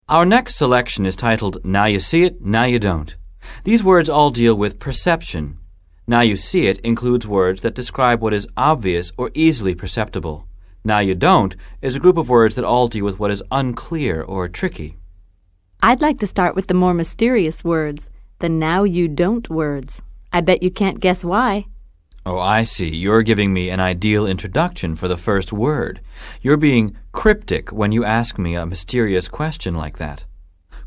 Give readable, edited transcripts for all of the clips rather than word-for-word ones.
Our next selection is titled Now You See It, Now You Don't. These words all deal with perception. Now You See It includes words that describe what is obvious or easily perceptible. Now You Don't is a group of words that all deal with what is unclear or tricky. I'd like to start with the more mysterious words, the now you don't words. I bet you can't guess why. Oh, I see. You're giving me an ideal introduction for the first word. You're being cryptic when you ask me a mysterious question like that.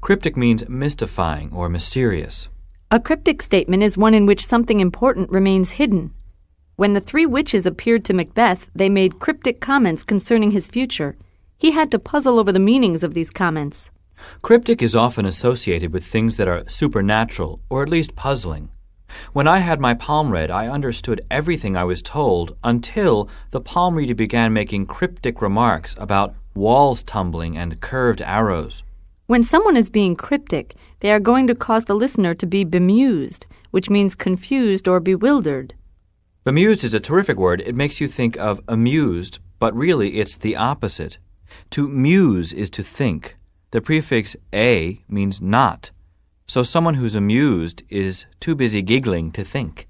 Cryptic means mystifying or mysterious. A cryptic statement is one in which something important remains hidden. When the three witches appeared to Macbeth, they made cryptic comments concerning his future. He had to puzzle over the meanings of these comments. Cryptic is often associated with things that are supernatural or at least puzzling. When I had my palm read, I understood everything I was told until the palm reader began making cryptic remarks about walls tumbling and curved arrows. When someone is being cryptic, they are going to cause the listener to be bemused, which means confused or bewildered. Bemused is a terrific word. It makes you think of amused, but really it's the opposite. To muse is to think. The prefix a means not. So someone who's amused is too busy giggling to think.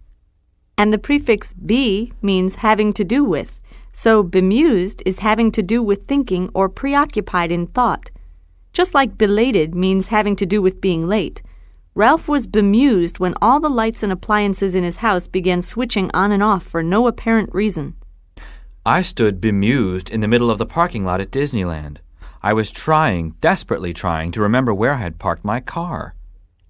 And the prefix be means having to do with. So bemused is having to do with thinking or preoccupied in thought. Just like belated means having to do with being late. Ralph was bemused when all the lights and appliances in his house began switching on and off for no apparent reason. I stood bemused in the middle of the parking lot at Disneyland. I was desperately trying to remember where I had parked my car.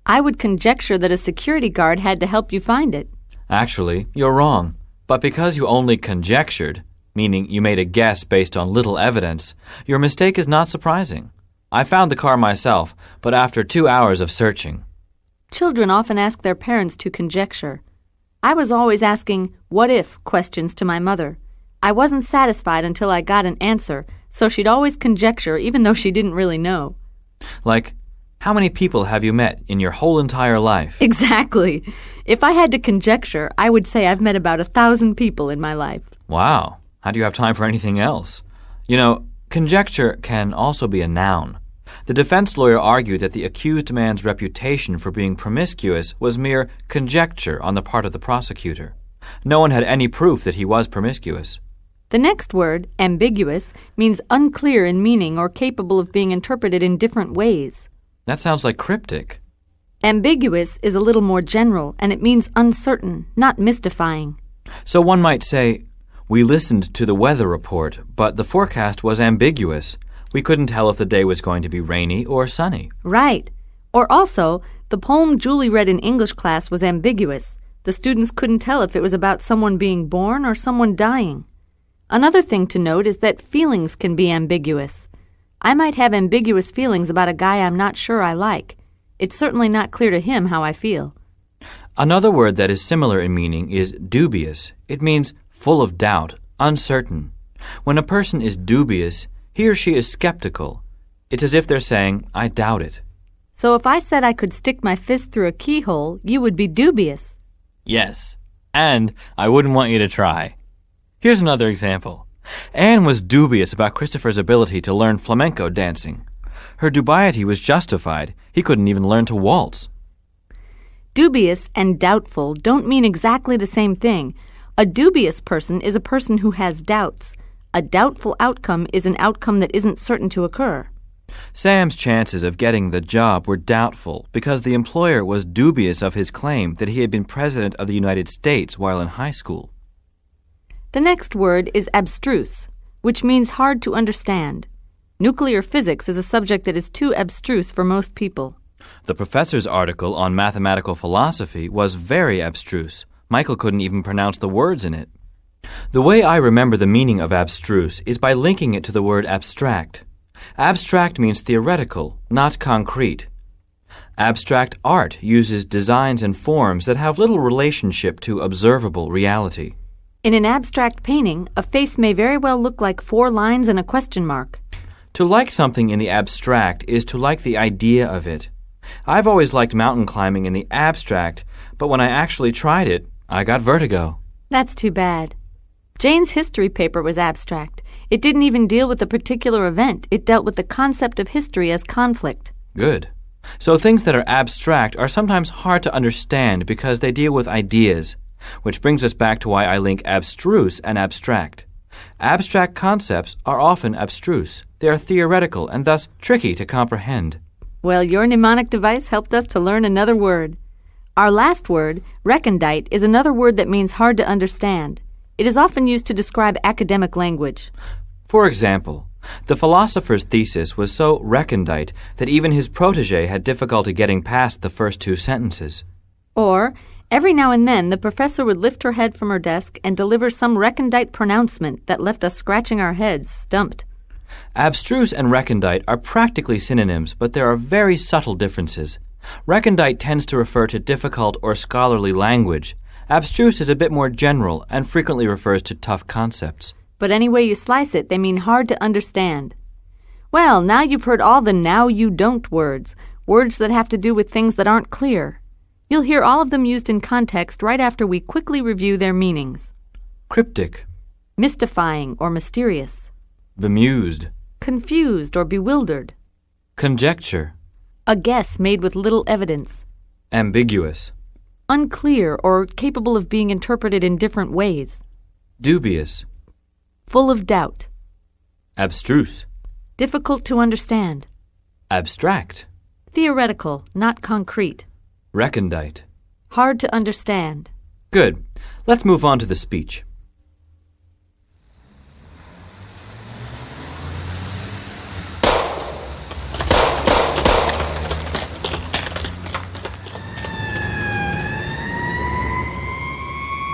I would conjecture that a security guard had to help you find it. Actually, you're wrong. But because you only conjectured, meaning you made a guess based on little evidence, your mistake is not surprising. I found the car myself, but after 2 hours of searching. Children often ask their parents to conjecture. I was always asking what-if questions to my mother. I wasn't satisfied until I got an answer, so she'd always conjecture even though she didn't really know. Like, how many people have you met in your whole entire life? Exactly. If I had to conjecture, I would say I've met about 1,000 people in my life. Wow. How do you have time for anything else? You know, conjecture can also be a noun. The defense lawyer argued that the accused man's reputation for being promiscuous was mere conjecture on the part of the prosecutor. No one had any proof that he was promiscuous. The next word, ambiguous, means unclear in meaning or capable of being interpreted in different ways. That sounds like cryptic. Ambiguous is a little more general, and it means uncertain, not mystifying. So one might say, we listened to the weather report, but the forecast was ambiguous. We couldn't tell if the day was going to be rainy or sunny. Right. Or also, the poem Julie read in English class was ambiguous. The students couldn't tell if it was about someone being born or someone dying. Another thing to note is that feelings can be ambiguous. I might have ambiguous feelings about a guy I'm not sure I like. It's certainly not clear to him how I feel. Another word that is similar in meaning is dubious. It means full of doubt, uncertain. When a person is dubious, he or she is skeptical. It's as if they're saying, I doubt it. So if I said I could stick my fist through a keyhole, you would be dubious. Yes, and I wouldn't want you to try. Here's another example. Anne was dubious about Christopher's ability to learn flamenco dancing. Her dubiety was justified. He couldn't even learn to waltz. Dubious and doubtful don't mean exactly the same thing. A dubious person is a person who has doubts. A doubtful outcome is an outcome that isn't certain to occur. Sam's chances of getting the job were doubtful because the employer was dubious of his claim that he had been President of the United States while in high school. The next word is abstruse, which means hard to understand. Nuclear physics is a subject that is too abstruse for most people. The professor's article on mathematical philosophy was very abstruse. Michael couldn't even pronounce the words in it. The way I remember the meaning of abstruse is by linking it to the word abstract. Abstract means theoretical, not concrete. Abstract art uses designs and forms that have little relationship to observable reality. In an abstract painting, a face may very well look like 4 lines and a question mark. To like something in the abstract is to like the idea of it. I've always liked mountain climbing in the abstract, but when I actually tried it, I got vertigo. That's too bad. Jane's history paper was abstract. It didn't even deal with a particular event. It dealt with the concept of history as conflict. Good. So things that are abstract are sometimes hard to understand because they deal with ideas, which brings us back to why I link abstruse and abstract. Abstract concepts are often abstruse. They are theoretical and thus tricky to comprehend. Well, your mnemonic device helped us to learn another word. Our last word, recondite, is another word that means hard to understand. It is often used to describe academic language. For example, the philosopher's thesis was so recondite that even his protege had difficulty getting past the first two sentences. Or, every now and then, the professor would lift her head from her desk and deliver some recondite pronouncement that left us scratching our heads, stumped. Abstruse and recondite are practically synonyms, but there are very subtle differences. Recondite tends to refer to difficult or scholarly language. Abstruse is a bit more general and frequently refers to tough concepts. But any way you slice it, they mean hard to understand. Well, now you've heard all the now you don't words that have to do with things that aren't clear. You'll hear all of them used in context right after we quickly review their meanings. Cryptic, Mystifying or mysterious. bemused, Confused or bewildered. conjecture, A guess made with little evidence. ambiguous, Unclear or capable of being interpreted in different ways. dubious, Full of doubt. abstruse, Difficult to understand. abstract, Theoretical, not concrete. recondite. Hard to understand. Good. Let's move on to the speech.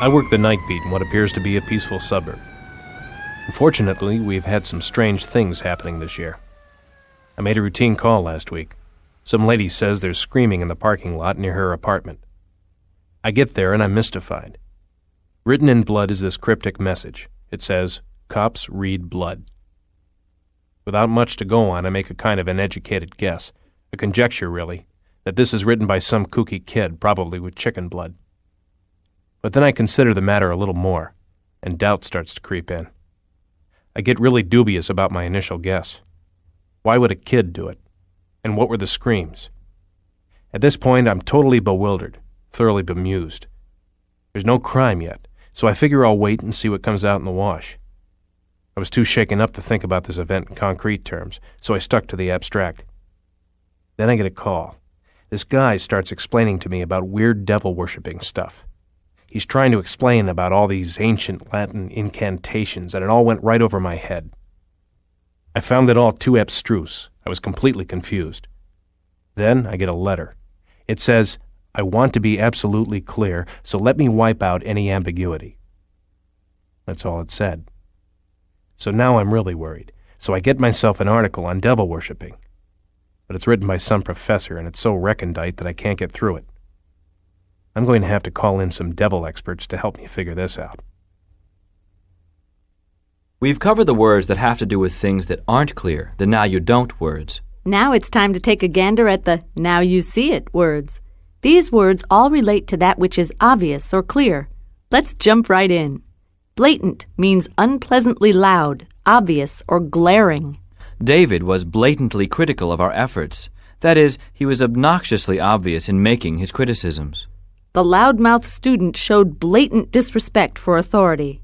I work the night beat in what appears to be a peaceful suburb. Unfortunately, we've had some strange things happening this year. I made a routine call last week. Some lady says there's screaming in the parking lot near her apartment. I get there and I'm mystified. Written in blood is this cryptic message. It says, "Cops read blood." Without much to go on, I make a kind of an educated guess, a conjecture really, that this is written by some kooky kid, probably with chicken blood. But then I consider the matter a little more, and doubt starts to creep in. I get really dubious about my initial guess. Why would a kid do it? And what were the screams? At this point, I'm totally bewildered, thoroughly bemused. There's no crime yet, so I figure I'll wait and see what comes out in the wash. I was too shaken up to think about this event in concrete terms, so I stuck to the abstract. Then I get a call. This guy starts explaining to me about weird devil-worshipping stuff. He's trying to explain about all these ancient Latin incantations, and it all went right over my head. I found it all too abstruse. I was completely confused. Then I get a letter. It says, "I want to be absolutely clear, so let me wipe out any ambiguity." That's all it said. So now I'm really worried. So I get myself an article on devil worshipping. But it's written by some professor, and it's so recondite that I can't get through it. I'm going to have to call in some devil experts to help me figure this out. We've covered the words that have to do with things that aren't clear, the now you don't words. Now it's time to take a gander at the now you see it words. These words all relate to that which is obvious or clear. Let's jump right in. Blatant means unpleasantly loud, obvious, or glaring. David was blatantly critical of our efforts. That is, he was obnoxiously obvious in making his criticisms. The loudmouth student showed blatant disrespect for authority.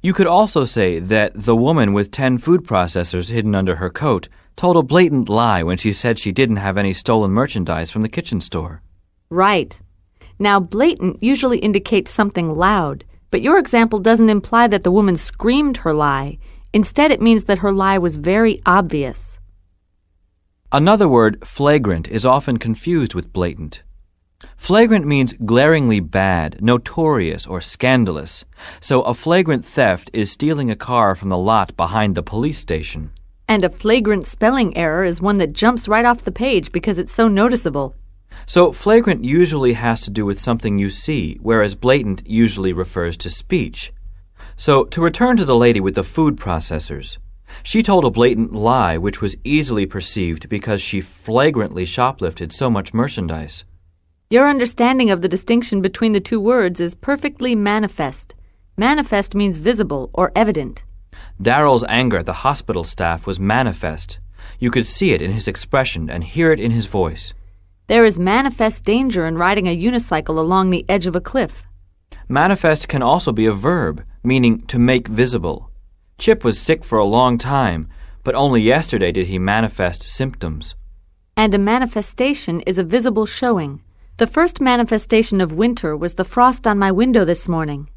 You could also say that the woman with 10 food processors hidden under her coat told a blatant lie when she said she didn't have any stolen merchandise from the kitchen store. Right. Now, blatant usually indicates something loud, but your example doesn't imply that the woman screamed her lie. Instead, it means that her lie was very obvious. Another word, flagrant, is often confused with blatant. Flagrant means glaringly bad, notorious, or scandalous. So a flagrant theft is stealing a car from the lot behind the police station. And a flagrant spelling error is one that jumps right off the page because it's so noticeable. So flagrant usually has to do with something you see, whereas blatant usually refers to speech. So to return to the lady with the food processors, she told a blatant lie which was easily perceived because she flagrantly shoplifted so much merchandise. Your understanding of the distinction between the two words is perfectly manifest. Manifest means visible or evident. Daryl's anger at the hospital staff was manifest. You could see it in his expression and hear it in his voice. There is manifest danger in riding a unicycle along the edge of a cliff. Manifest can also be a verb, meaning to make visible. Chip was sick for a long time, but only yesterday did he manifest symptoms. And a manifestation is a visible showing. The first manifestation of winter was the frost on my window this morning.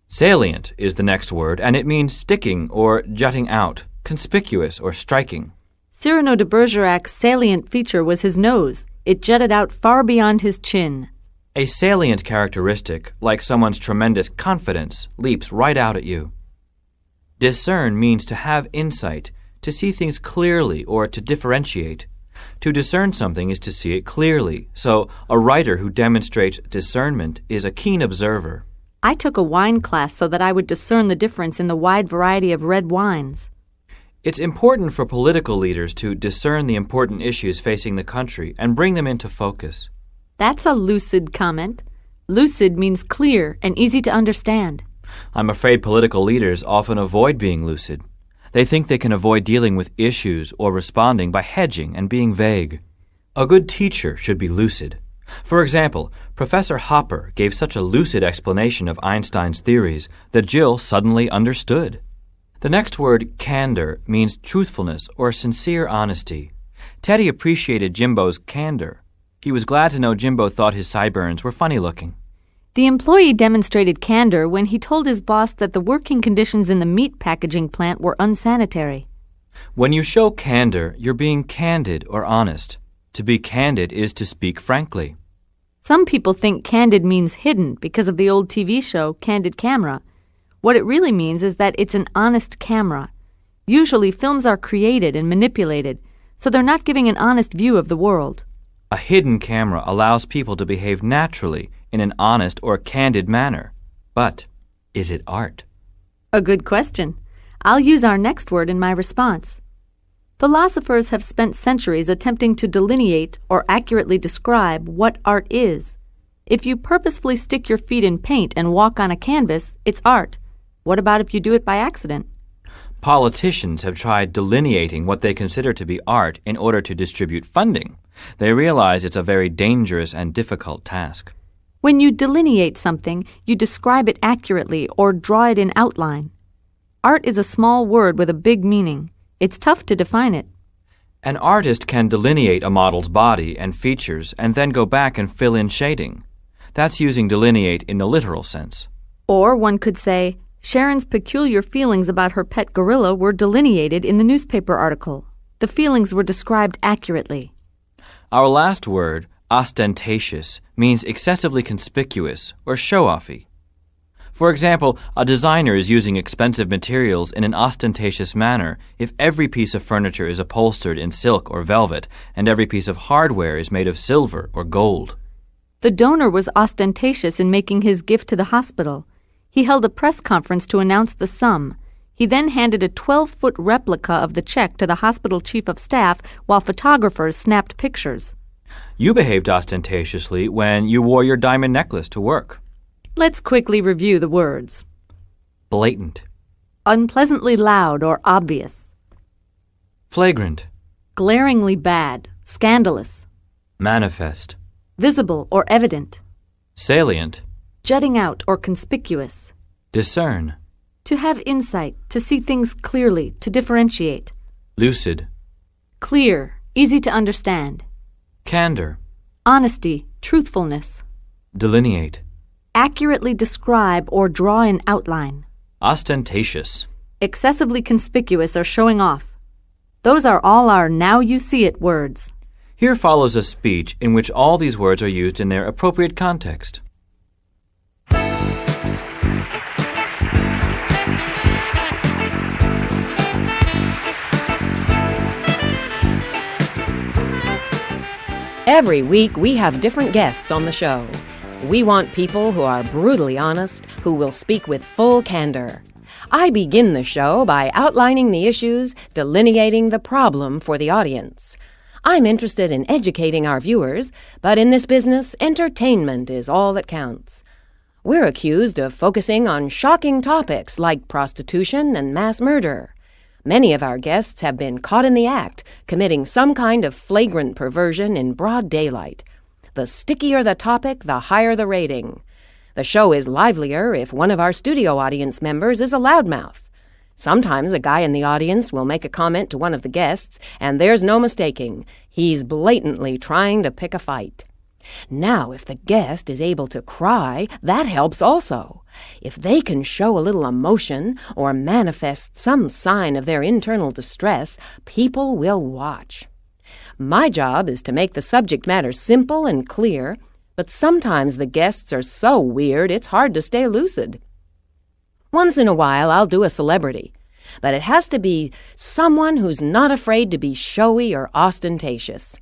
Salient is the next word, and it means sticking or jutting out, conspicuous or striking. Cyrano de Bergerac's salient feature was his nose. It jutted out far beyond his chin. A salient characteristic, like someone's tremendous confidence, leaps right out at you. Discern means to have insight, to see things clearly or to differentiate. To discern something is to see it clearly, so a writer who demonstrates discernment is a keen observer. I took a wine class so that I would discern the difference in the wide variety of red wines. It's important for political leaders to discern the important issues facing the country and bring them into focus. That's a lucid comment. Lucid means clear and easy to understand. I'm afraid political leaders often avoid being lucid. They think they can avoid dealing with issues or responding by hedging and being vague. A good teacher should be lucid. For example, Professor Hopper gave such a lucid explanation of Einstein's theories that Jill suddenly understood. The next word, candor, means truthfulness or sincere honesty. Teddy appreciated Jimbo's candor. He was glad to know Jimbo thought his sideburns were funny-looking. The employee demonstrated candor when he told his boss that the working conditions in the meat packaging plant were unsanitary. When you show candor, you're being candid or honest. To be candid is to speak frankly. Some people think candid means hidden because of the old TV show Candid Camera. What it really means is that it's an honest camera. Usually films are created and manipulated, so they're not giving an honest view of the world. A hidden camera allows people to behave naturally in an honest or candid manner. But is it art? A good question. I'll use our next word in my response. Philosophers have spent centuries attempting to delineate or accurately describe what art is. If you purposefully stick your feet in paint and walk on a canvas, it's art. What about if you do it by accident? Politicians have tried delineating what they consider to be art in order to distribute funding. They realize it's a very dangerous and difficult task. When you delineate something, you describe it accurately or draw it in outline. Art is a small word with a big meaning. It's tough to define it. An artist can delineate a model's body and features and then go back and fill in shading. That's using delineate in the literal sense. Or one could say, Sharon's peculiar feelings about her pet gorilla were delineated in the newspaper article. The feelings were described accurately. Our last word, ostentatious, means excessively conspicuous or show-offy. For example, a designer is using expensive materials in an ostentatious manner if every piece of furniture is upholstered in silk or velvet and every piece of hardware is made of silver or gold. The donor was ostentatious in making his gift to the hospital. He held a press conference to announce the sum. He then handed a 12-foot replica of the check to the hospital chief of staff while photographers snapped pictures. You behaved ostentatiously when you wore your diamond necklace to work. Let's quickly review the words. Blatant. Unpleasantly loud or obvious. Flagrant. Glaringly bad, scandalous. Manifest. Visible or evident. Salient. Jutting out or conspicuous. Discern. To have insight, to see things clearly, to differentiate. Lucid. Clear, easy to understand. Candor. Honesty, truthfulness. Delineate. Accurately describe or draw in outline. Ostentatious. Excessively conspicuous or showing off. Those are all our now you see it words. Here follows a speech in which all these words are used in their appropriate context. Every week, we have different guests on the show. We want people who are brutally honest, who will speak with full candor. I begin the show by outlining the issues, delineating the problem for the audience. I'm interested in educating our viewers, but in this business, entertainment is all that counts. We're accused of focusing on shocking topics like prostitution and mass murder. Many of our guests have been caught in the act, committing some kind of flagrant perversion in broad daylight. The stickier the topic, the higher the rating. The show is livelier if one of our studio audience members is a loudmouth. Sometimes a guy in the audience will make a comment to one of the guests, and there's no mistaking. He's blatantly trying to pick a fight. Now, if the guest is able to cry, that helps also. If they can show a little emotion or manifest some sign of their internal distress, people will watch. My job is to make the subject matter simple and clear, but sometimes the guests are so weird it's hard to stay lucid. Once in a while, I'll do a celebrity, but it has to be someone who's not afraid to be showy or ostentatious.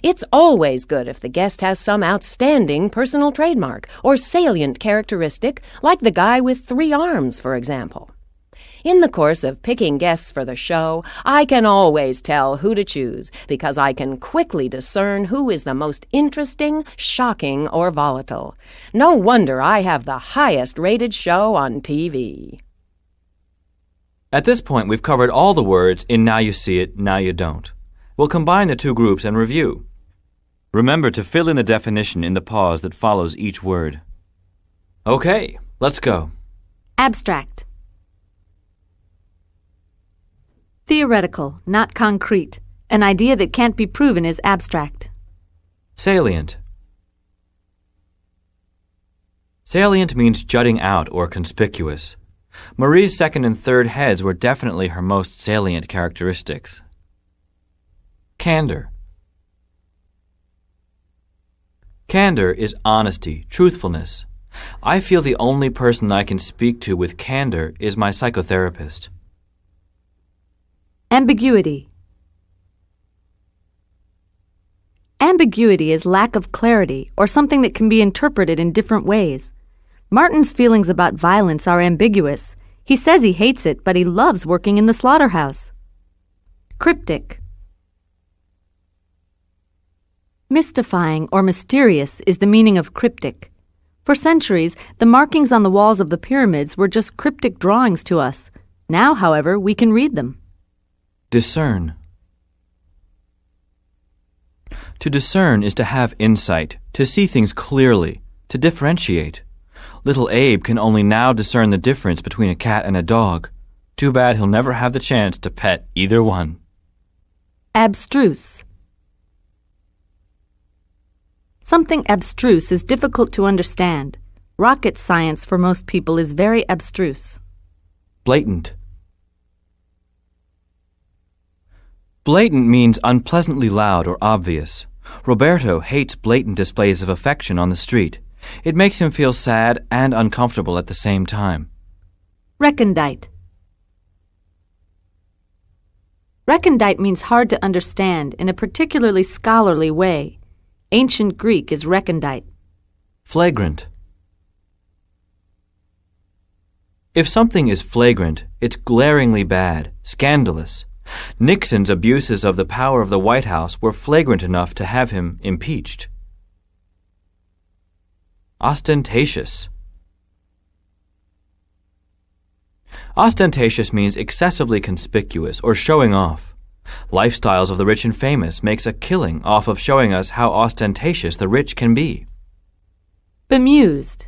It's always good if the guest has some outstanding personal trademark or salient characteristic, like the guy with 3 arms, for example. In the course of picking guests for the show, I can always tell who to choose because I can quickly discern who is the most interesting, shocking, or volatile. No wonder I have the highest-rated show on TV. At this point, we've covered all the words in Now You See It, Now You Don't. We'll combine the two groups and review. Remember to fill in the definition in the pause that follows each word. Okay, let's go. Abstract. Theoretical, not concrete. An idea that can't be proven is abstract. Salient. Salient means jutting out or conspicuous. Marie's second and third heads were definitely her most salient characteristics. Candor. Candor is honesty, truthfulness. I feel the only person I can speak to with candor is my psychotherapist. Ambiguity. Ambiguity is lack of clarity or something that can be interpreted in different ways. Martin's feelings about violence are ambiguous. He says he hates it, but he loves working in the slaughterhouse. Cryptic. Mystifying or mysterious is the meaning of cryptic. For centuries, the markings on the walls of the pyramids were just cryptic drawings to us. Now, however, we can read them. Discern. To discern is to have insight, to see things clearly, to differentiate. Little Abe can only now discern the difference between a cat and a dog. Too bad he'll never have the chance to pet either one. Abstruse. Something abstruse is difficult to understand. Rocket science for most people is very abstruse. Blatant. Blatant means unpleasantly loud or obvious. Roberto hates blatant displays of affection on the street. It makes him feel sad and uncomfortable at the same time. Recondite. Recondite means hard to understand in a particularly scholarly way. Ancient Greek is recondite. Flagrant. If something is flagrant, it's glaringly bad, scandalous. Nixon's abuses of the power of the White House were flagrant enough to have him impeached. Ostentatious. Ostentatious means excessively conspicuous or showing off. Lifestyles of the rich and famous makes a killing off of showing us how ostentatious the rich can be. Bemused.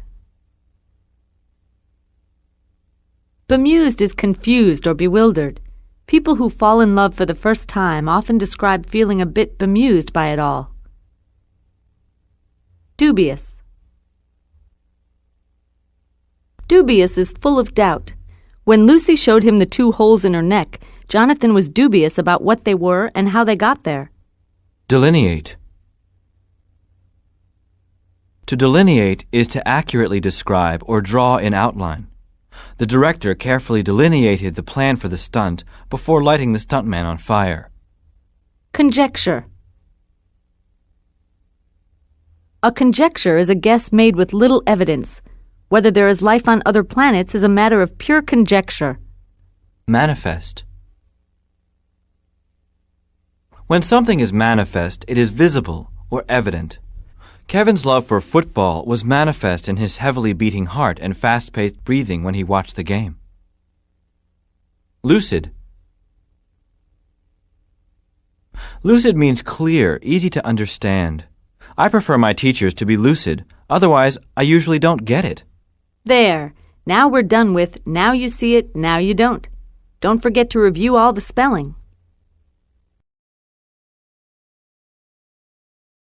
Bemused is confused or bewildered. People who fall in love for the first time often describe feeling a bit bemused by it all. Dubious. Dubious is full of doubt. When Lucy showed him the 2 holes in her neck, Jonathan was dubious about what they were and how they got there. Delineate. To delineate is to accurately describe or draw in outline. The director carefully delineated the plan for the stunt before lighting the stuntman on fire. Conjecture. A conjecture is a guess made with little evidence. Whether there is life on other planets is a matter of pure conjecture. Manifest. When something is manifest, it is visible or evident. Kevin's love for football was manifest in his heavily beating heart and fast-paced breathing when he watched the game. Lucid. Lucid means clear, easy to understand. I prefer my teachers to be lucid, otherwise I usually don't get it. There. Now we're done with now you see it, now you don't. Don't forget to review all the spelling.